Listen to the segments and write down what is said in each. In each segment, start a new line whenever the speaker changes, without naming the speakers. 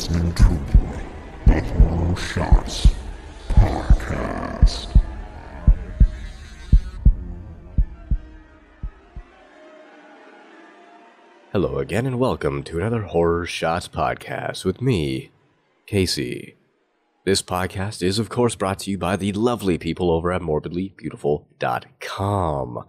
listening to the Horror Shots Podcast.
Hello again and welcome to another Horror Shots Podcast with me, Casey. This podcast is of course brought to you by the lovely people over at morbidlybeautiful.com.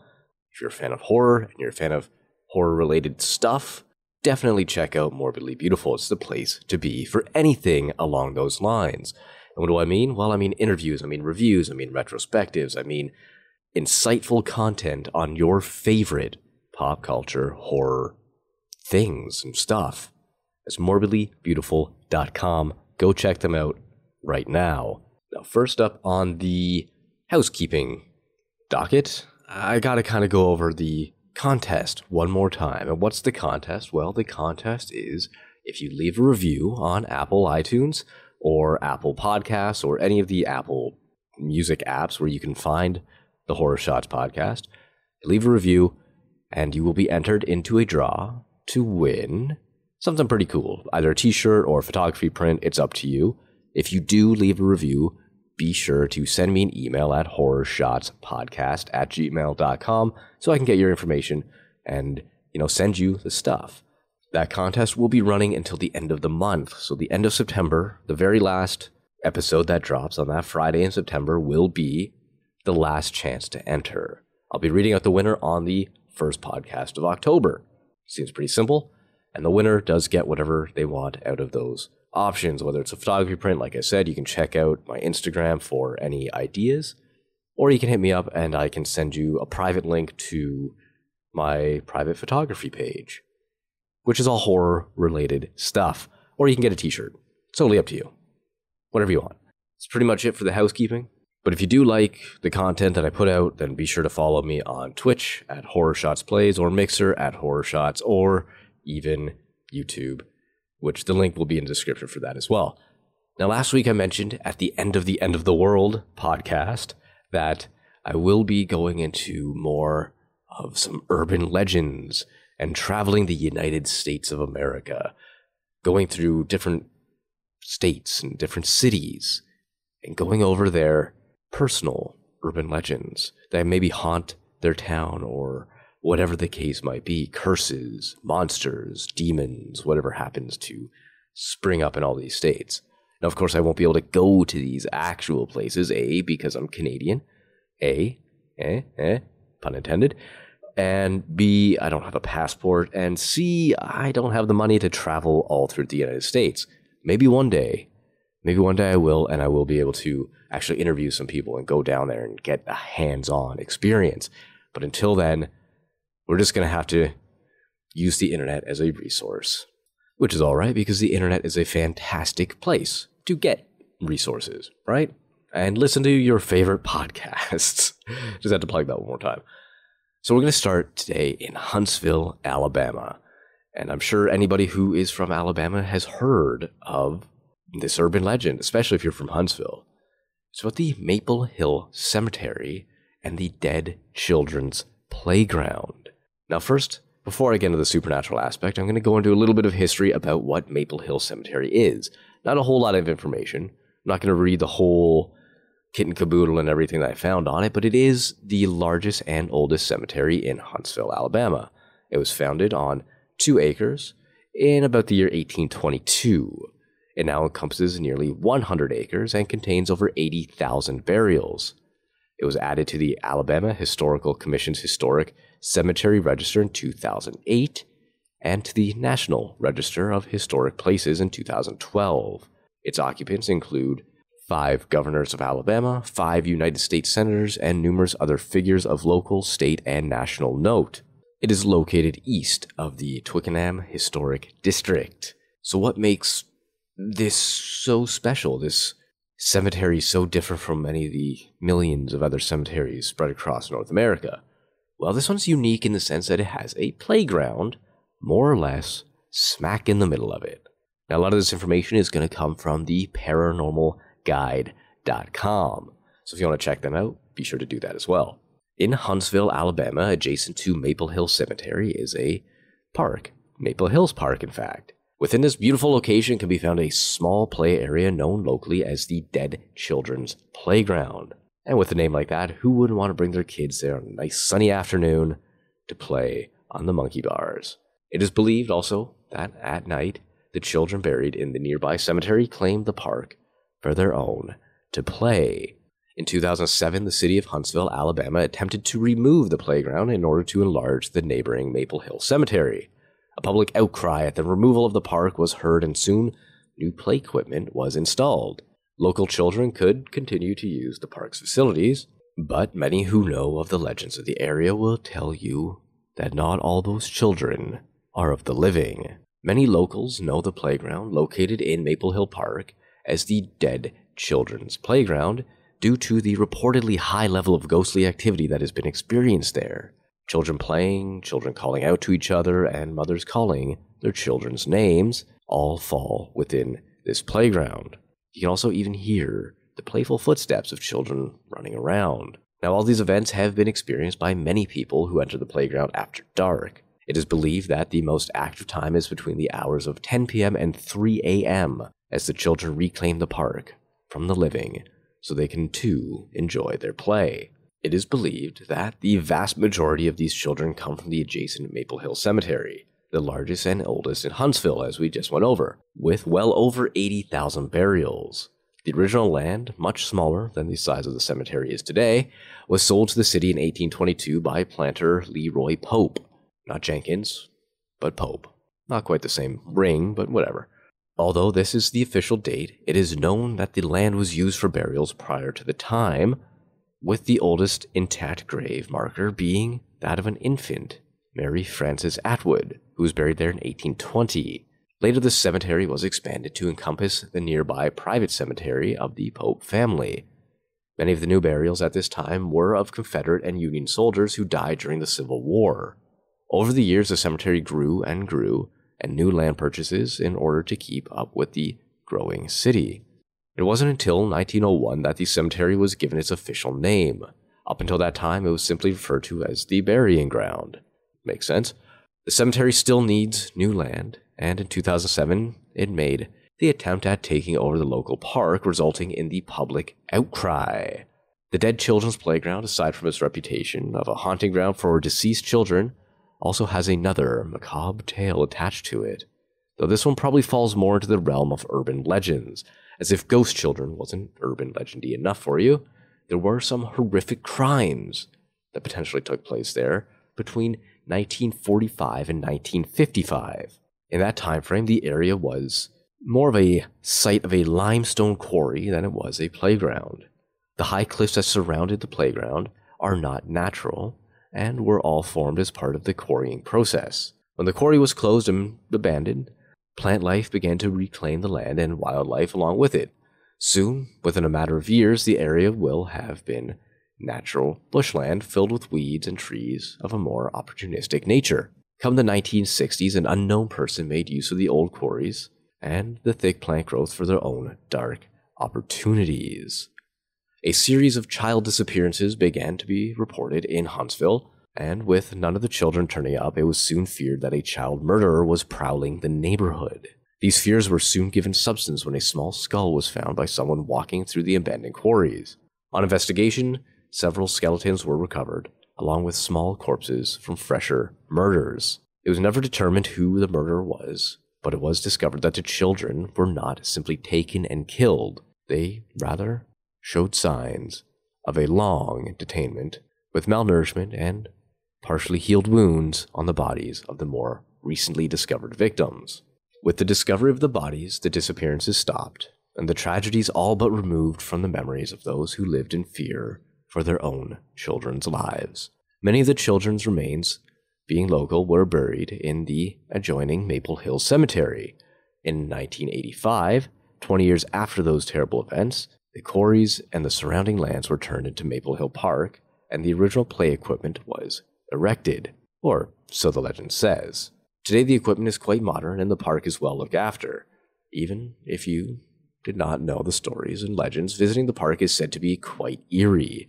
If you're a fan of horror and you're a fan of horror-related stuff, definitely check out Morbidly Beautiful. It's the place to be for anything along those lines. And what do I mean? Well, I mean interviews, I mean reviews, I mean retrospectives, I mean insightful content on your favorite pop culture horror things and stuff. It's morbidlybeautiful.com. Go check them out right now. Now, first up on the housekeeping docket, I gotta kind of go over the contest one more time. And what's the contest? Well, the contest is if you leave a review on Apple iTunes or Apple Podcasts or any of the Apple music apps where you can find the Horror Shots podcast, leave a review and you will be entered into a draw to win something pretty cool, either a t-shirt or a photography print. It's up to you. If you do leave a review, be sure to send me an email at horrorshotspodcast@gmail.com so I can get your information and, send you the stuff. That contest will be running until the end of the month. So the end of September, the very last episode that drops on that Friday in September will be the last chance to enter. I'll be reading out the winner on the first podcast of October. Seems pretty simple. And the winner does get whatever they want out of those options, whether it's a photography print. Like I said, you can check out my Instagram for any ideas, or you can hit me up and I can send you a private link to my private photography page, which is all horror related stuff. Or you can get a t-shirt. It's totally up to you. Whatever you want. That's pretty much it for the housekeeping. But if you do like the content that I put out, then be sure to follow me on Twitch at Horror Shots Plays, or Mixer at Horror Shots, or even YouTube, which the link will be in the description for that as well. Now, last week I mentioned at the End of the World podcast that I will be going into more of some urban legends and traveling the United States of America, going through different states and different cities and going over their personal urban legends that maybe haunt their town or whatever the case might be, curses, monsters, demons, whatever happens to spring up in all these states. Now, of course, I won't be able to go to these actual places, A, because I'm Canadian, pun intended, and B, I don't have a passport, and C, I don't have the money to travel all through the United States. Maybe one day I will, and I will be able to actually interview some people and go down there and get a hands-on experience. But until then, we're just going to have to use the internet as a resource, which is all right because the internet is a fantastic place to get resources, right? And listen to your favorite podcasts. Just had to plug that one more time. So we're going to start today in Huntsville, Alabama. And I'm sure anybody who is from Alabama has heard of this urban legend, especially if you're from Huntsville. It's about the Maple Hill Cemetery and the Dead Children's Playground. Now first, before I get into the supernatural aspect, I'm going to go into a little bit of history about what Maple Hill Cemetery is. Not a whole lot of information. I'm not going to read the whole kit and caboodle and everything that I found on it, but it is the largest and oldest cemetery in Huntsville, Alabama. It was founded on 2 acres in about the year 1822. It now encompasses nearly 100 acres and contains over 80,000 burials. It was added to the Alabama Historical Commission's Historic Cemetery Register in 2008 and to the National Register of Historic Places in 2012. Its occupants include 5 governors of Alabama, 5 United States senators, and numerous other figures of local, state, and national note. It is located east of the Twickenham Historic District. So what makes this so special, this cemetery so different from many of the millions of other cemeteries spread across North America? Well, this one's unique in the sense that it has a playground, more or less, smack in the middle of it. Now, a lot of this information is going to come from the paranormalguide.com. So if you want to check them out, be sure to do that as well. In Huntsville, Alabama, adjacent to Maple Hill Cemetery, is a park, Maple Hills Park, in fact, Within this beautiful location can be found a small play area known locally as the Dead Children's Playground. And with a name like that, who wouldn't want to bring their kids there on a nice sunny afternoon to play on the monkey bars? It is believed also that at night, the children buried in the nearby cemetery claimed the park for their own to play. In 2007, the city of Huntsville, Alabama, attempted to remove the playground in order to enlarge the neighboring Maple Hill Cemetery. A public outcry at the removal of the park was heard, and soon new play equipment was installed. Local children could continue to use the park's facilities, but many who know of the legends of the area will tell you that not all those children are of the living. Many locals know the playground located in Maple Hill Park as the Dead Children's Playground due to the reportedly high level of ghostly activity that has been experienced there. Children playing, children calling out to each other, and mothers calling their children's names all fall within this playground. You can also even hear the playful footsteps of children running around. Now, all these events have been experienced by many people who enter the playground after dark. It is believed that the most active time is between the hours of 10 p.m. and 3 a.m. as the children reclaim the park from the living so they can too enjoy their play. It is believed that the vast majority of these children come from the adjacent Maple Hill Cemetery, the largest and oldest in Huntsville, as we just went over, with well over 80,000 burials. The original land, much smaller than the size of the cemetery is today, was sold to the city in 1822 by planter Leroy Pope. Not Jenkins, but Pope. Not quite the same ring, but whatever. Although this is the official date, it is known that the land was used for burials prior to the time, with the oldest intact grave marker being that of an infant, Mary Frances Atwood, who was buried there in 1820. Later, the cemetery was expanded to encompass the nearby private cemetery of the Pope family. Many of the new burials at this time were of Confederate and Union soldiers who died during the Civil War. Over the years, the cemetery grew, and new land purchases in order to keep up with the growing city. It wasn't until 1901 that the cemetery was given its official name. Up until that time, it was simply referred to as the burying ground. Makes sense. The cemetery still needs new land, and in 2007, it made the attempt at taking over the local park, resulting in the public outcry. The Dead Children's Playground, aside from its reputation of a haunting ground for deceased children, also has another macabre tale attached to it, though this one probably falls more into the realm of urban legends. As if ghost children wasn't urban legendy enough for you, there were some horrific crimes that potentially took place there between 1945 and 1955. In that time frame, the area was more of a site of a limestone quarry than it was a playground. The high cliffs that surrounded the playground are not natural and were all formed as part of the quarrying process. When the quarry was closed and abandoned, plant life began to reclaim the land and wildlife along with it. Soon, within a matter of years, the area will have been natural bushland filled with weeds and trees of a more opportunistic nature. Come the 1960s, an unknown person made use of the old quarries and the thick plant growth for their own dark opportunities. A series of child disappearances began to be reported in Huntsville, and with none of the children turning up, it was soon feared that a child murderer was prowling the neighborhood. These fears were soon given substance when a small skull was found by someone walking through the abandoned quarries. On investigation, several skeletons were recovered, along with small corpses from fresher murders. It was never determined who the murderer was, but it was discovered that the children were not simply taken and killed. They, rather, showed signs of a long detainment, with malnourishment and partially healed wounds on the bodies of the more recently discovered victims. With the discovery of the bodies, the disappearances stopped, and the tragedies all but removed from the memories of those who lived in fear for their own children's lives. Many of the children's remains, being local, were buried in the adjoining Maple Hill Cemetery. In 1985, 20 years after those terrible events, the quarries and the surrounding lands were turned into Maple Hill Park, and the original play equipment was erected, or so the legend says. Today the equipment is quite modern and the park is well looked after. Even if you did not know the stories and legends, visiting the park is said to be quite eerie.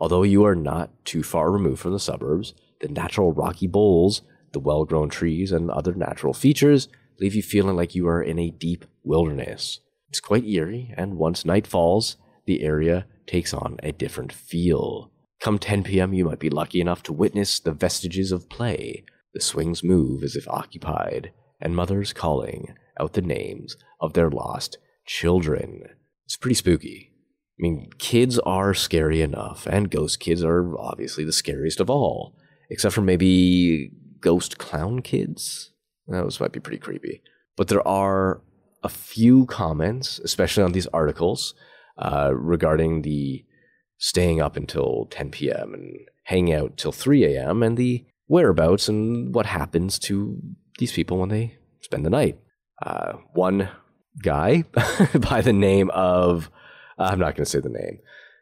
Although you are not too far removed from the suburbs, the natural rocky bowls, the well-grown trees, and other natural features leave you feeling like you are in a deep wilderness. It's quite eerie, and once night falls, the area takes on a different feel. Come 10 p.m., you might be lucky enough to witness the vestiges of play. The swings move as if occupied, and mothers calling out the names of their lost children. It's pretty spooky. I mean, kids are scary enough, and ghost kids are obviously the scariest of all, except for maybe ghost clown kids. Those might be pretty creepy. But there are a few comments, especially on these articles, regarding the staying up until 10 p.m. and hanging out till 3 a.m. and the whereabouts and what happens to these people when they spend the night. One guy by the name of, I'm not going to say the name.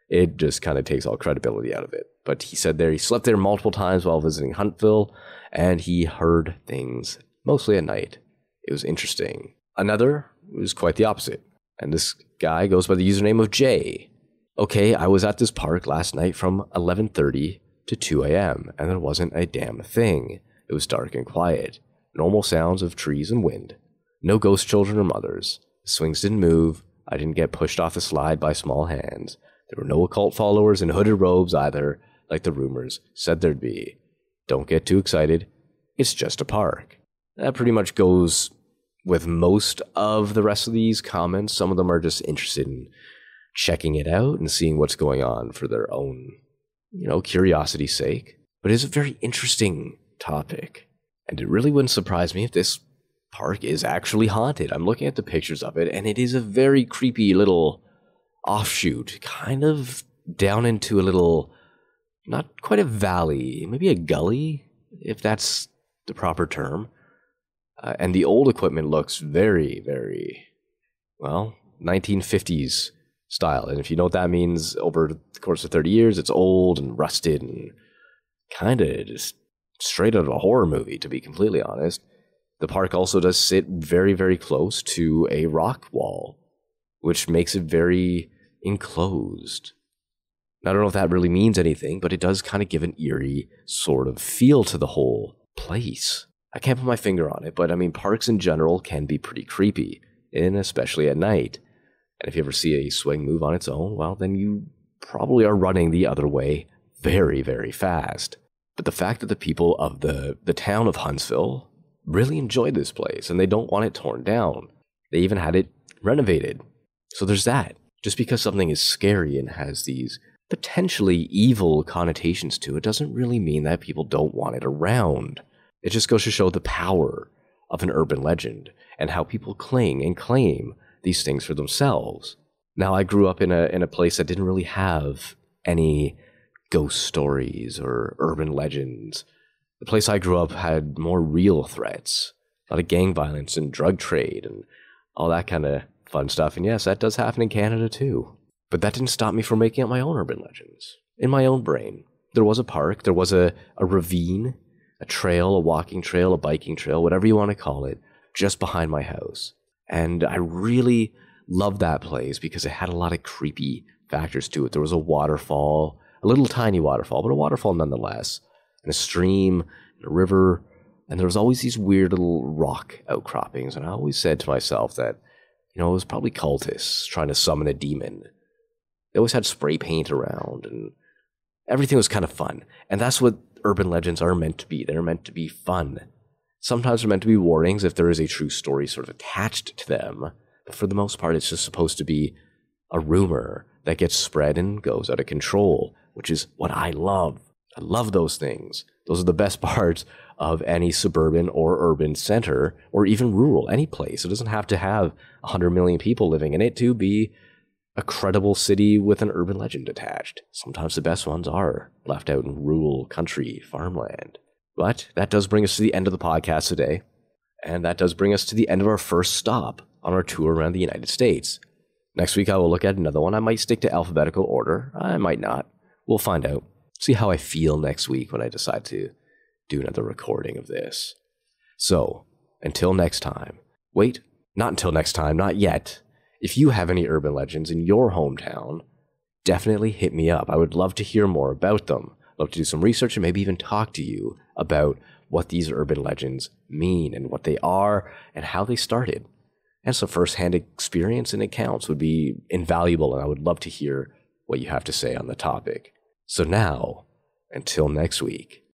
It just kind of takes all credibility out of it. But he said he slept there multiple times while visiting Huntsville, and he heard things mostly at night. It was interesting. Another was quite the opposite. And this guy goes by the username of Jay. Okay, I was at this park last night from 11:30 to 2 a.m., and there wasn't a damn thing. It was dark and quiet. Normal sounds of trees and wind. No ghost children or mothers. The swings didn't move. I didn't get pushed off the slide by small hands. There were no occult followers in hooded robes either, like the rumors said there'd be. Don't get too excited. It's just a park. That pretty much goes with most of the rest of these comments. Some of them are just interested in checking it out and seeing what's going on for their own, curiosity's sake. But it's a very interesting topic. And it really wouldn't surprise me if this park is actually haunted. I'm looking at the pictures of it, and it is a very creepy little offshoot, kind of down into a little, not quite a valley, maybe a gully, if that's the proper term. And the old equipment looks very, very, 1950s style. And if you know what that means, over the course of 30 years, it's old and rusted and kind of just straight out of a horror movie, to be completely honest. The park also does sit very, very close to a rock wall, which makes it very enclosed. Now, I don't know if that really means anything, but it does kind of give an eerie sort of feel to the whole place. I can't put my finger on it, but I mean, parks in general can be pretty creepy, and especially at night. And if you ever see a swing move on its own, well, then you probably are running the other way very, very fast. But the fact that the people of the town of Huntsville really enjoyed this place, and they don't want it torn down. They even had it renovated. So there's that. Just because something is scary and has these potentially evil connotations to it doesn't really mean that people don't want it around. It just goes to show the power of an urban legend and how people cling and claim these things for themselves. Now, I grew up in a place that didn't really have any ghost stories or urban legends. The place I grew up had more real threats, a lot of gang violence and drug trade and all that kind of fun stuff. And yes, that does happen in Canada too. But that didn't stop me from making up my own urban legends. In my own brain, there was a park, there was a ravine, a trail, a walking trail, a biking trail, whatever you want to call it, just behind my house. And I really loved that place because it had a lot of creepy factors to it. There was a waterfall, a little tiny waterfall, but a waterfall nonetheless, and a stream, and a river, and there was always these weird little rock outcroppings. And I always said to myself that, it was probably cultists trying to summon a demon. They always had spray paint around, and everything was kind of fun. And that's what urban legends are meant to be. They're meant to be fun. Sometimes they're meant to be warnings if there is a true story sort of attached to them. But for the most part, it's just supposed to be a rumor that gets spread and goes out of control, which is what I love. I love those things. Those are the best parts of any suburban or urban center, or even rural, any place. It doesn't have to have 100 million people living in it to be a credible city with an urban legend attached. Sometimes the best ones are left out in rural country farmland. But that does bring us to the end of the podcast today. And that does bring us to the end of our first stop on our tour around the United States. Next week, I will look at another one. I might stick to alphabetical order. I might not. We'll find out. See how I feel next week when I decide to do another recording of this. So, until next time. Wait, not until next time, not yet. If you have any urban legends in your hometown, definitely hit me up. I would love to hear more about them. Love to do some research and maybe even talk to you about what these urban legends mean and what they are and how they started. And so firsthand experience and accounts would be invaluable, and I would love to hear what you have to say on the topic. So now, until next week.